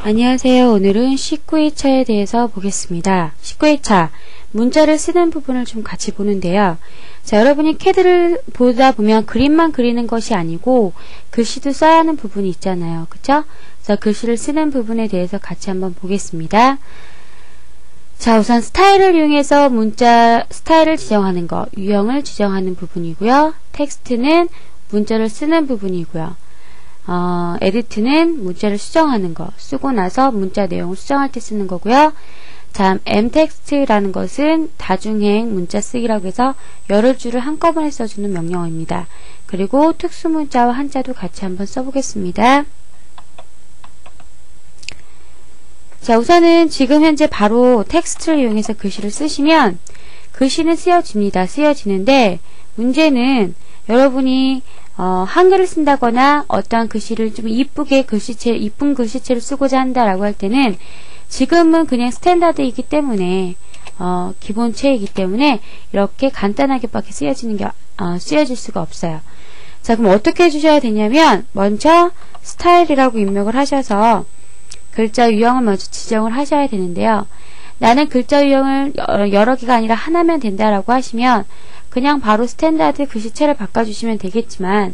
안녕하세요. 오늘은 19회차에 대해서 보겠습니다. 19회차 문자를 쓰는 부분을 좀 같이 보는데요. 자, 여러분이 캐드를 보다 보면 그림만 그리는 것이 아니고 글씨도 써야 하는 부분이 있잖아요. 그쵸? 그래서 글씨를 쓰는 부분에 대해서 같이 한번 보겠습니다. 자, 우선 스타일을 이용해서 문자 스타일을 지정하는 것, 유형을 지정하는 부분이고요. 텍스트는 문자를 쓰는 부분이고요. 에디트는 문자를 수정하는 거, 쓰고 나서 문자 내용을 수정할 때 쓰는 거고요. 다음 mText라는 것은 다중행 문자 쓰기라고 해서 여러 줄을 한꺼번에 써주는 명령어입니다. 그리고 특수문자와 한자도 같이 한번 써보겠습니다. 자, 우선은 지금 현재 바로 텍스트를 이용해서 글씨를 쓰시면 글씨는 쓰여집니다. 쓰여지는데 문제는 여러분이 한글을 쓴다거나 어떠한 글씨를 좀 이쁘게 이쁜 글씨체를 쓰고자 한다라고 할 때는 지금은 그냥 스탠다드이기 때문에 기본체이기 때문에 이렇게 간단하게밖에 쓰여질 수가 없어요. 자, 그럼 어떻게 해주셔야 되냐면 먼저 스타일이라고 입력을 하셔서 글자 유형을 먼저 지정을 하셔야 되는데요. 나는 글자 유형을 여러 개가 아니라 하나면 된다라고 하시면 그냥 바로 스탠다드 글씨체를 바꿔주시면 되겠지만,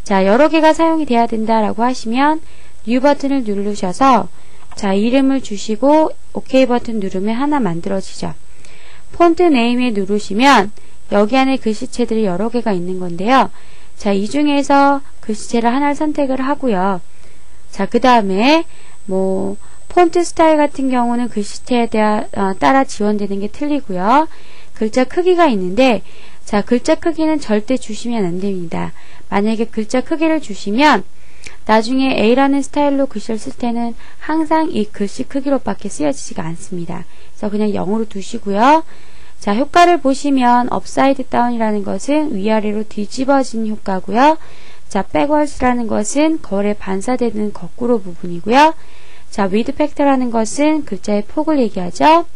자, 여러 개가 사용이 돼야 된다라고 하시면 뉴 버튼을 누르셔서 자, 이름을 주시고 OK 버튼 누르면 하나 만들어지죠. 폰트 네임에 누르시면 여기 안에 글씨체들이 여러 개가 있는 건데요. 자, 이 중에서 글씨체를 하나를 선택을 하고요. 자, 그 다음에 폰트 스타일 같은 경우는 글씨체에 따라 지원되는 게 틀리고요. 글자 크기가 있는데, 자, 글자 크기는 절대 주시면 안 됩니다. 만약에 글자 크기를 주시면 나중에 A라는 스타일로 글씨를 쓸 때는 항상 이 글씨 크기로밖에 쓰여지지가 않습니다. 그래서 그냥 0으로 두시고요. 자, 효과를 보시면 업사이드 다운이라는 것은 위아래로 뒤집어진 효과고요. 자, 백워즈라는 것은 거울에 반사되는 거꾸로 부분이고요. 자, 위드 팩터라는 것은 글자의 폭을 얘기하죠.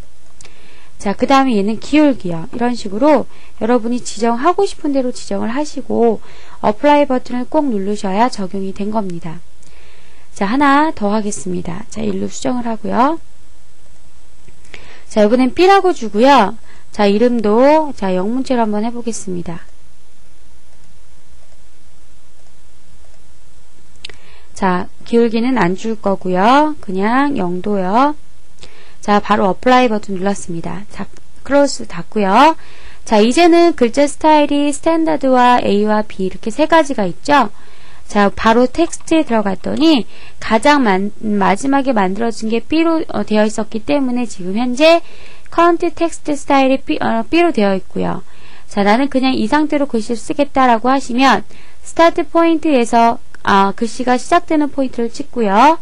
자, 그 다음에 얘는 기울기요. 이런 식으로 여러분이 지정하고 싶은 대로 지정을 하시고 어플라이 버튼을 꼭 누르셔야 적용이 된 겁니다. 자, 하나 더 하겠습니다. 자, 1로 수정을 하고요. 자, 이번엔 B라고 주고요. 자, 이름도 자, 영문체로 한번 해보겠습니다. 자, 기울기는 안 줄 거고요. 그냥 0도요. 자, 바로 어플라이 버튼 눌렀습니다. 자, 클로즈 닫고요. 자, 이제는 글자 스타일이 스탠다드와 A와 B 이렇게 세 가지가 있죠. 자, 바로 텍스트에 들어갔더니 가장 마지막에 만들어진 게 B로 되어 있었기 때문에 지금 현재 커런트 텍스트 스타일이 B로 되어 있고요. 자, 나는 그냥 이 상태로 글씨를 쓰겠다라고 하시면 스타트 포인트에서 글씨가 시작되는 포인트를 찍고요.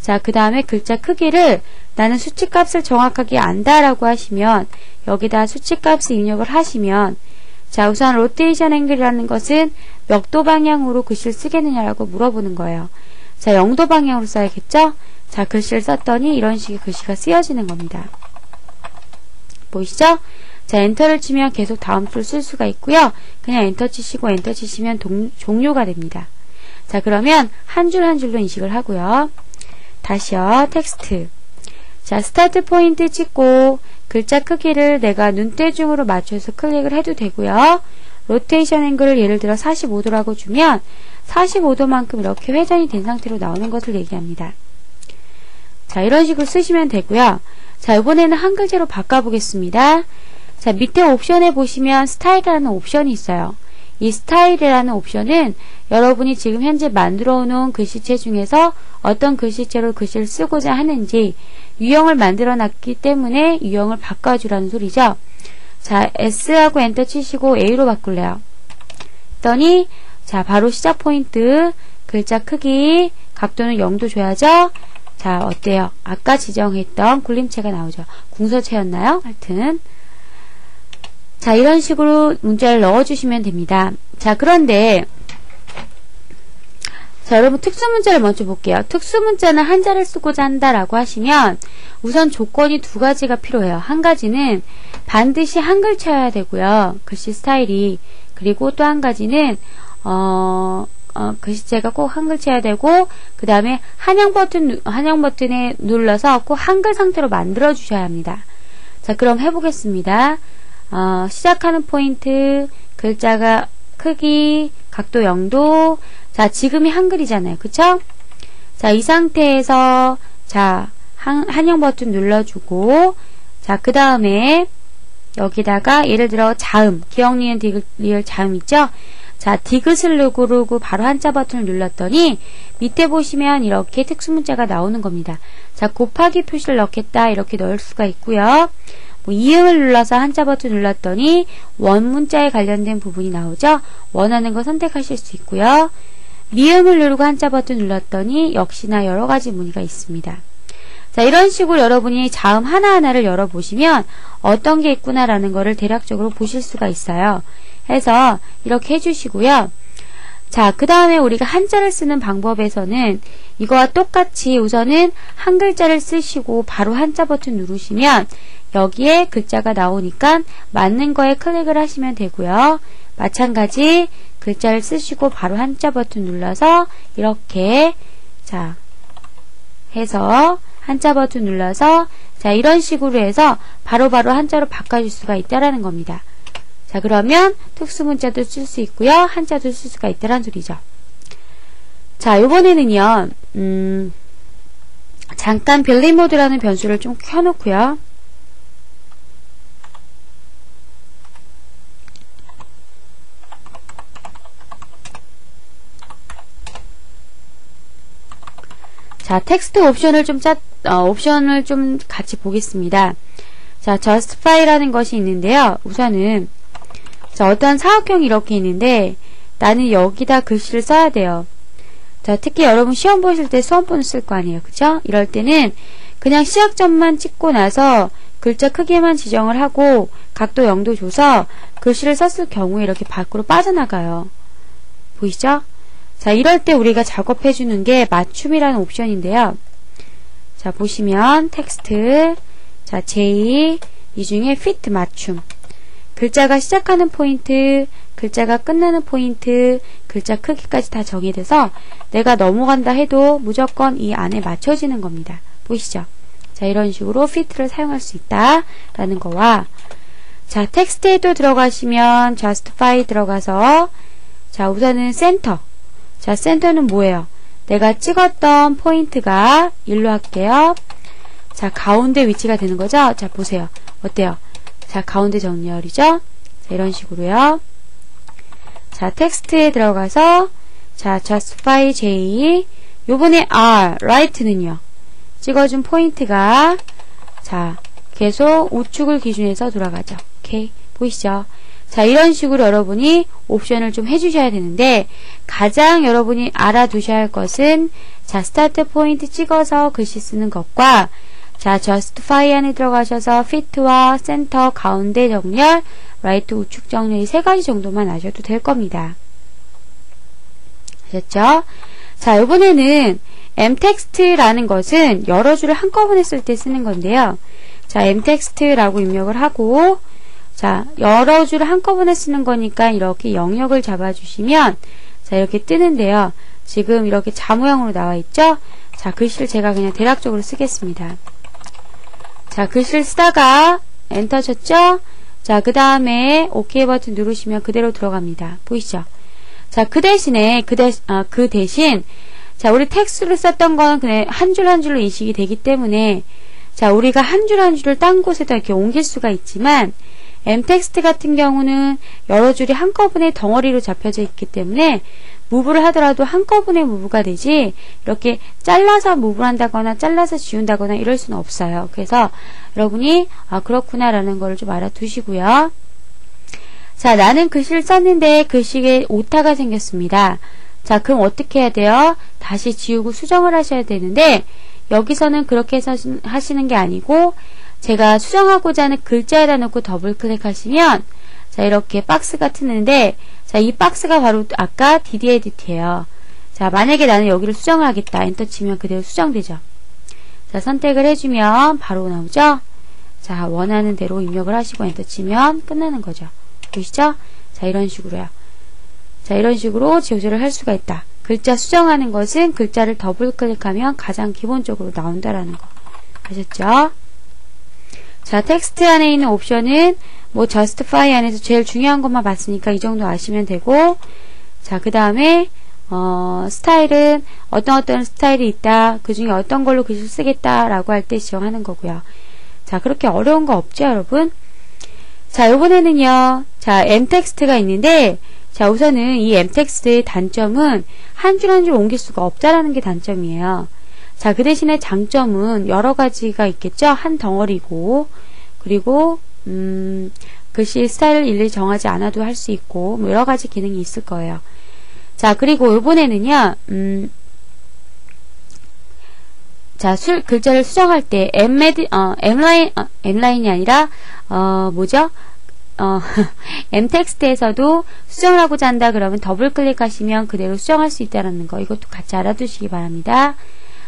자, 그 다음에 글자 크기를 나는 수치값을 정확하게 안다라고 하시면 여기다 수치값을 입력을 하시면, 자, 우선 로테이션 앵글이라는 것은 몇 도 방향으로 글씨를 쓰겠느냐라고 물어보는 거예요. 자, 0도 방향으로 써야겠죠? 자, 글씨를 썼더니 이런 식의 글씨가 쓰여지는 겁니다. 보이시죠? 자, 엔터를 치면 계속 다음 줄 쓸 수가 있고요. 그냥 엔터 치시고 엔터 치시면 종료가 됩니다. 자, 그러면 한 줄 한 줄로 인식을 하고요. 다시요. 텍스트. 자, 스타트 포인트 찍고 글자 크기를 내가 눈대중으로 맞춰서 클릭을 해도 되고요. 로테이션 앵글을 예를 들어 45도라고 주면 45도만큼 이렇게 회전이 된 상태로 나오는 것을 얘기합니다. 자, 이런 식으로 쓰시면 되고요. 자, 이번에는 한 글자로 바꿔보겠습니다. 자, 밑에 옵션에 보시면 스타일이라는 옵션이 있어요. 이 스타일이라는 옵션은 여러분이 지금 현재 만들어 놓은 글씨체 중에서 어떤 글씨체로 글씨를 쓰고자 하는지 유형을 만들어 놨기 때문에 유형을 바꿔주라는 소리죠. 자, S하고 엔터 치시고 A로 바꿀래요. 했더니 자, 바로 시작 포인트, 글자 크기, 각도는 0도 줘야죠. 자, 어때요? 아까 지정했던 굴림체가 나오죠. 궁서체였나요? 하여튼 자, 이런 식으로 문자를 넣어주시면 됩니다. 자, 그런데 자, 여러분 특수문자를 먼저 볼게요. 특수문자는 한자를 쓰고자 한다라고 하시면 우선 조건이 두 가지가 필요해요. 한 가지는 반드시 한글체여야 되고요. 글씨 스타일이. 그리고 또 한 가지는 글씨체가 꼭 한글체여야 되고, 그 다음에 한영 버튼에 눌러서 꼭 한글 상태로 만들어 주셔야 합니다. 자, 그럼 해보겠습니다. 시작하는 포인트, 글자가 크기, 각도 0도. 자, 지금이 한글이잖아요. 그쵸? 자, 이 상태에서, 자, 한영 버튼 눌러주고, 자, 그 다음에, 여기다가, 예를 들어, 자음, 기억, 니은, 디귿, 리을, 자음 있죠? 자, 디귿을 누르고 바로 한자 버튼을 눌렀더니, 밑에 보시면 이렇게 특수문자가 나오는 겁니다. 자, 곱하기 표시를 넣겠다, 이렇게 넣을 수가 있고요. 뭐 이응을 눌러서 한자 버튼 눌렀더니 원문자에 관련된 부분이 나오죠. 원하는 거 선택하실 수 있고요. 미음을 누르고 한자 버튼 눌렀더니 역시나 여러가지 문의가 있습니다. 자, 이런 식으로 여러분이 자음 하나하나를 열어보시면 어떤 게 있구나라는 거를 대략적으로 보실 수가 있어요. 해서 이렇게 해주시고요. 자, 그 다음에 우리가 한자를 쓰는 방법에서는 이거와 똑같이 우선은 한 글자를 쓰시고 바로 한자 버튼 누르시면 여기에 글자가 나오니까 맞는 거에 클릭을 하시면 되고요. 마찬가지 글자를 쓰시고 바로 한자 버튼 눌러서 이렇게 자 해서 한자 버튼 눌러서 자 이런 식으로 해서 바로바로 한자로 바꿔줄 수가 있다라는 겁니다. 자, 그러면 특수문자도 쓸 수 있고요. 한자도 쓸 수가 있다라는 소리죠. 자, 요번에는요. 잠깐 빌리 모드라는 변수를 좀 켜놓고요. 자, 텍스트 옵션을 좀 같이 보겠습니다. 자, justify라는 것이 있는데요. 우선은 자, 어떤 사각형이 이렇게 있는데 나는 여기다 글씨를 써야 돼요. 자, 특히 여러분 시험 보실 때 수험본을 쓸 거 아니에요. 그쵸? 이럴 때는 그냥 시작점만 찍고 나서 글자 크기만 지정을 하고 각도 0도 줘서 글씨를 썼을 경우에 이렇게 밖으로 빠져나가요. 보이시죠? 자, 이럴 때 우리가 작업해주는 게 맞춤이라는 옵션인데요. 자, 보시면 텍스트, 자, J, 이 중에 fit 맞춤. 글자가 시작하는 포인트, 글자가 끝나는 포인트, 글자 크기까지 다 정의돼서 내가 넘어간다 해도 무조건 이 안에 맞춰지는 겁니다. 보이시죠? 자, 이런 식으로 fit를 사용할 수 있다라는 거와 자, 텍스트에도 들어가시면 justify 들어가서 자, 우선은 센터. 자, 센터는 뭐예요? 내가 찍었던 포인트가 일로 할게요. 자, 가운데 위치가 되는 거죠? 자, 보세요. 어때요? 자, 가운데 정렬이죠? 자, 이런 식으로요. 자, 텍스트에 들어가서 자, justify J 요번에 R, right는요. 찍어준 포인트가 자, 계속 우측을 기준해서 돌아가죠. 오케이. 보이시죠? 자, 이런 식으로 여러분이 옵션을 좀 해주셔야 되는데 가장 여러분이 알아두셔야 할 것은 자, 스타트 포인트 찍어서 글씨 쓰는 것과 자, justify 안에 들어가셔서 fit와 center, 가운데 정렬, right 우측 정렬 이 세 가지 정도만 아셔도 될 겁니다. 아셨죠? 자, 이번에는 mtext라는 것은 여러 줄을 한꺼번에 쓸 때 쓰는 건데요. 자, mtext라고 입력을 하고 자, 여러 줄을 한꺼번에 쓰는 거니까 이렇게 영역을 잡아주시면 자, 이렇게 뜨는데요. 지금 이렇게 자 모양으로 나와 있죠? 자, 글씨를 제가 그냥 대략적으로 쓰겠습니다. 자, 글씨를 쓰다가 엔터 쳤죠? 자, 그 다음에 OK 버튼 누르시면 그대로 들어갑니다. 보이시죠? 자, 그 대신 자, 우리 텍스트를 썼던 건 그냥 한 줄 한 줄로 인식이 되기 때문에 자, 우리가 한 줄 한 줄을 딴 곳에다 이렇게 옮길 수가 있지만 m텍스트 같은 경우는 여러 줄이 한꺼번에 덩어리로 잡혀져 있기 때문에 무브를 하더라도 한꺼번에 무브가 되지 이렇게 잘라서 무브를 한다거나 잘라서 지운다거나 이럴 수는 없어요. 그래서 여러분이 그렇구나 라는 걸 좀 알아두시고요. 자, 나는 글씨를 썼는데 글씨에 오타가 생겼습니다. 자, 그럼 어떻게 해야 돼요? 다시 지우고 수정을 하셔야 되는데 여기서는 그렇게 해서 하시는 게 아니고 제가 수정하고자 하는 글자에다 놓고 더블 클릭하시면 자, 이렇게 박스가 트는데 자, 이 박스가 바로 아까 DD 에디트예요. 자, 만약에 나는 여기를 수정을 하겠다. 엔터 치면 그대로 수정되죠. 자, 선택을 해주면 바로 나오죠. 자, 원하는 대로 입력을 하시고 엔터 치면 끝나는 거죠. 보이시죠? 자, 이런 식으로요. 자, 이런 식으로 조절을 할 수가 있다. 글자 수정하는 것은 글자를 더블 클릭하면 가장 기본적으로 나온다라는 거. 아셨죠? 자, 텍스트 안에 있는 옵션은 뭐 justify 안에서 제일 중요한 것만 봤으니까 이 정도 아시면 되고, 자, 그 다음에 스타일은 어떤 스타일이 있다. 그 중에 어떤 걸로 글씨를 쓰겠다라고 할 때 지정하는 거고요. 자, 그렇게 어려운 거 없죠, 여러분? 자, 요번에는요. 자, m텍스트가 있는데, 자, 우선은 이 m텍스트의 단점은 한 줄 한 줄 옮길 수가 없다라는 게 단점이에요. 자, 그 대신에 장점은 여러 가지가 있겠죠? 한 덩어리고, 그리고, 글씨 스타일을 일일이 정하지 않아도 할 수 있고, 뭐 여러 가지 기능이 있을 거예요. 자, 그리고 이번에는요, 자, 글자를 수정할 때, m라인이 아니라, 뭐죠? m텍스트에서도 수정을 하고자 한다 그러면 더블 클릭하시면 그대로 수정할 수 있다는 거, 이것도 같이 알아두시기 바랍니다.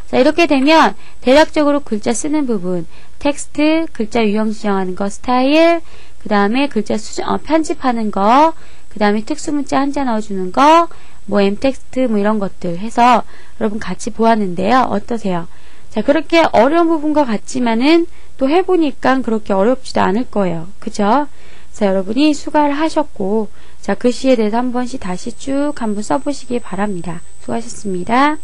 자, 이렇게 되면 대략적으로 글자 쓰는 부분, 텍스트, 글자 유형 지정하는 거, 스타일, 그 다음에 글자 편집하는 거, 그 다음에 특수문자 한자 넣어주는 거, 뭐 m텍스트 뭐 이런 것들 해서 여러분 같이 보았는데요. 어떠세요? 자, 그렇게 어려운 부분과 같지만은 또 해보니까 그렇게 어렵지도 않을 거예요. 그죠? 자, 여러분이 수고를 하셨고, 자, 글씨에 대해서 한 번씩 다시 쭉 한번 써보시기 바랍니다. 수고하셨습니다.